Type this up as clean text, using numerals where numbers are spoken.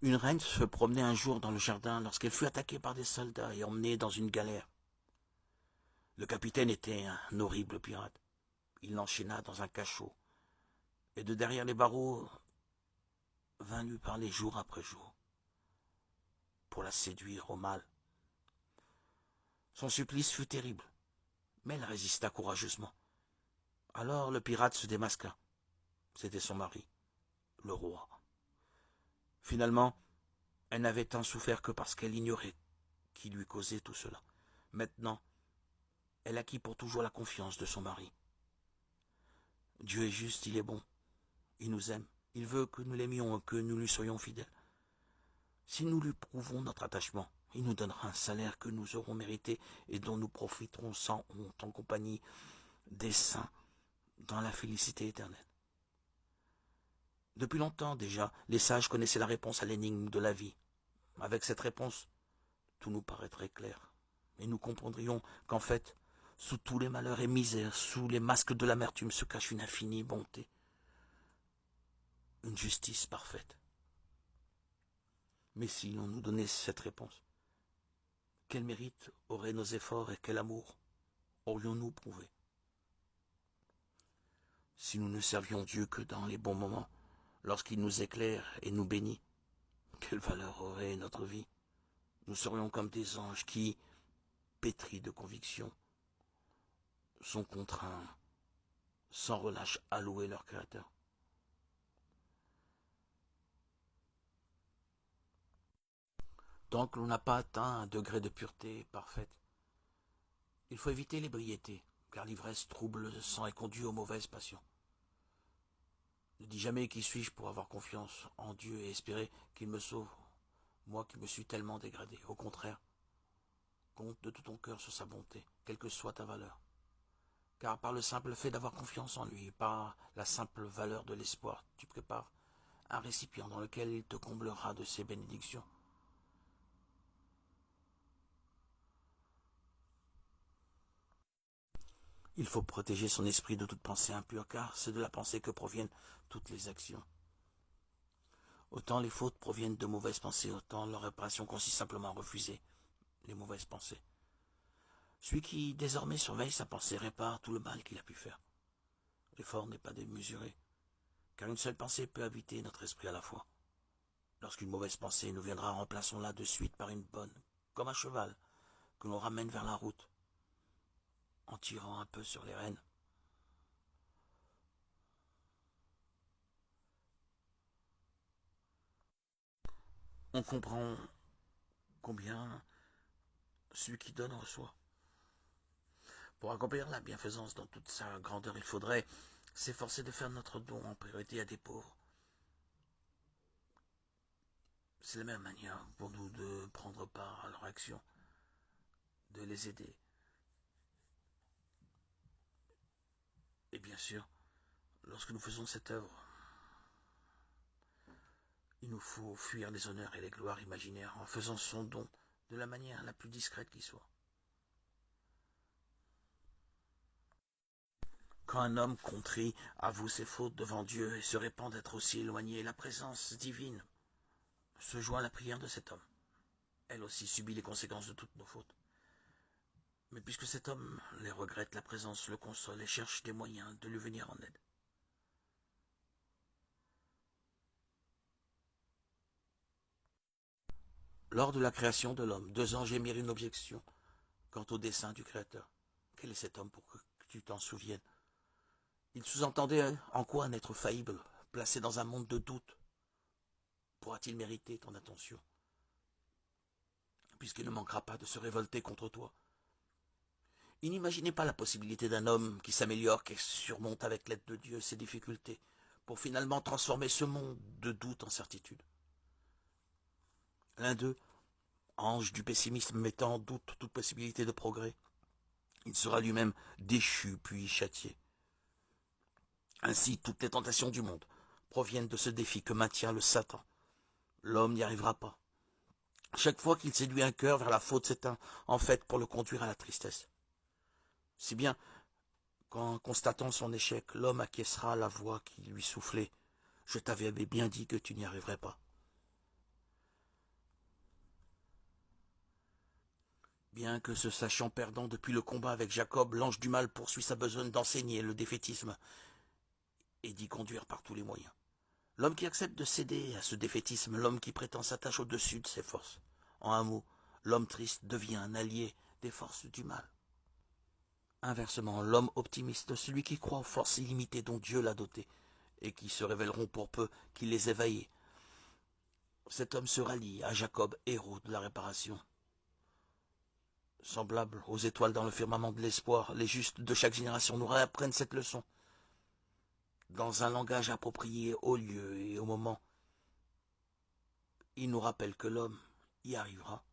Une reine se promenait un jour dans le jardin lorsqu'elle fut attaquée par des soldats et emmenée dans une galère. Le capitaine était un horrible pirate. Il l'enchaîna dans un cachot, et de derrière les barreaux vint lui parler jour après jour, pour la séduire au mal. Son supplice fut terrible, mais elle résista courageusement. Alors le pirate se démasqua. C'était son mari, le roi. Finalement, elle n'avait tant souffert que parce qu'elle ignorait qui lui causait tout cela. Maintenant, elle acquit pour toujours la confiance de son mari. Dieu est juste, il est bon, il nous aime, il veut que nous l'aimions et que nous lui soyons fidèles. Si nous lui prouvons notre attachement, il nous donnera un salaire que nous aurons mérité et dont nous profiterons sans honte en compagnie des saints dans la félicité éternelle. Depuis longtemps déjà, les sages connaissaient la réponse à l'énigme de la vie. Avec cette réponse, tout nous paraîtrait clair. Et nous comprendrions qu'en fait, sous tous les malheurs et misères, sous les masques de l'amertume se cache une infinie bonté, une justice parfaite. Mais si l'on nous donnait cette réponse, quel mérite auraient nos efforts et quel amour aurions-nous prouvé? Si nous ne servions Dieu que dans les bons moments, lorsqu'il nous éclaire et nous bénit, quelle valeur aurait notre vie? Nous serions comme des anges qui, pétris de conviction, sont contraints, sans relâche, à louer leur Créateur. Tant que l'on n'a pas atteint un degré de pureté parfaite, il faut éviter l'ébriété, car l'ivresse trouble le sang et conduit aux mauvaises passions. Ne dis jamais qui suis-je pour avoir confiance en Dieu et espérer qu'il me sauve, moi qui me suis tellement dégradé. Au contraire, compte de tout ton cœur sur sa bonté, quelle que soit ta valeur. Car par le simple fait d'avoir confiance en lui, par la simple valeur de l'espoir, tu prépares un récipient dans lequel il te comblera de ses bénédictions. Il faut protéger son esprit de toute pensée impure, car c'est de la pensée que proviennent toutes les actions. Autant les fautes proviennent de mauvaises pensées, autant leur réparation consiste simplement à refuser les mauvaises pensées. Celui qui désormais surveille sa pensée répare tout le mal qu'il a pu faire. L'effort n'est pas démesuré, car une seule pensée peut habiter notre esprit à la fois. Lorsqu'une mauvaise pensée nous viendra, remplaçons-la de suite par une bonne, comme un cheval, que l'on ramène vers la route, en tirant un peu sur les rênes. On comprend combien celui qui donne reçoit. Pour accomplir la bienfaisance dans toute sa grandeur, il faudrait s'efforcer de faire notre don en priorité à des pauvres. C'est la même manière pour nous de prendre part à leur action, de les aider. Et bien sûr, lorsque nous faisons cette œuvre, il nous faut fuir les honneurs et les gloires imaginaires en faisant son don de la manière la plus discrète qui soit. Quand un homme contrit avoue ses fautes devant Dieu et se répand d'être aussi éloigné, la présence divine se joint à la prière de cet homme. Elle aussi subit les conséquences de toutes nos fautes. Mais puisque cet homme les regrette, la présence le console et cherche des moyens de lui venir en aide. Lors de la création de l'homme, deux anges émirent une objection quant au dessein du Créateur. Quel est cet homme pour que tu t'en souviennes? Il sous-entendait en quoi un être faillible, placé dans un monde de doute, pourra-t-il mériter ton attention, puisqu'il ne manquera pas de se révolter contre toi? Il n'imaginait pas la possibilité d'un homme qui s'améliore, qui surmonte avec l'aide de Dieu ses difficultés, pour finalement transformer ce monde de doute en certitude. L'un d'eux, ange du pessimisme mettant en doute toute possibilité de progrès, il sera lui-même déchu puis châtié. Ainsi, toutes les tentations du monde proviennent de ce défi que maintient le Satan. L'homme n'y arrivera pas. Chaque fois qu'il séduit un cœur vers la faute, c'est en fait pour le conduire à la tristesse. Si bien qu'en constatant son échec, l'homme acquiescera à la voix qui lui soufflait. Je t'avais bien dit que tu n'y arriverais pas. Bien que se sachant perdant depuis le combat avec Jacob, l'ange du mal poursuit sa besogne d'enseigner le défaitisme et d'y conduire par tous les moyens. L'homme qui accepte de céder à ce défaitisme, l'homme qui prétend s'attache au-dessus de ses forces. En un mot, l'homme triste devient un allié des forces du mal. Inversement, l'homme optimiste, celui qui croit aux forces illimitées dont Dieu l'a doté, et qui se révéleront pour peu qu'il les éveille, cet homme se rallie à Jacob, héros de la réparation. Semblable aux étoiles dans le firmament de l'espoir, les justes de chaque génération nous réapprennent cette leçon, dans un langage approprié au lieu et au moment. Ils nous rappellent que l'homme y arrivera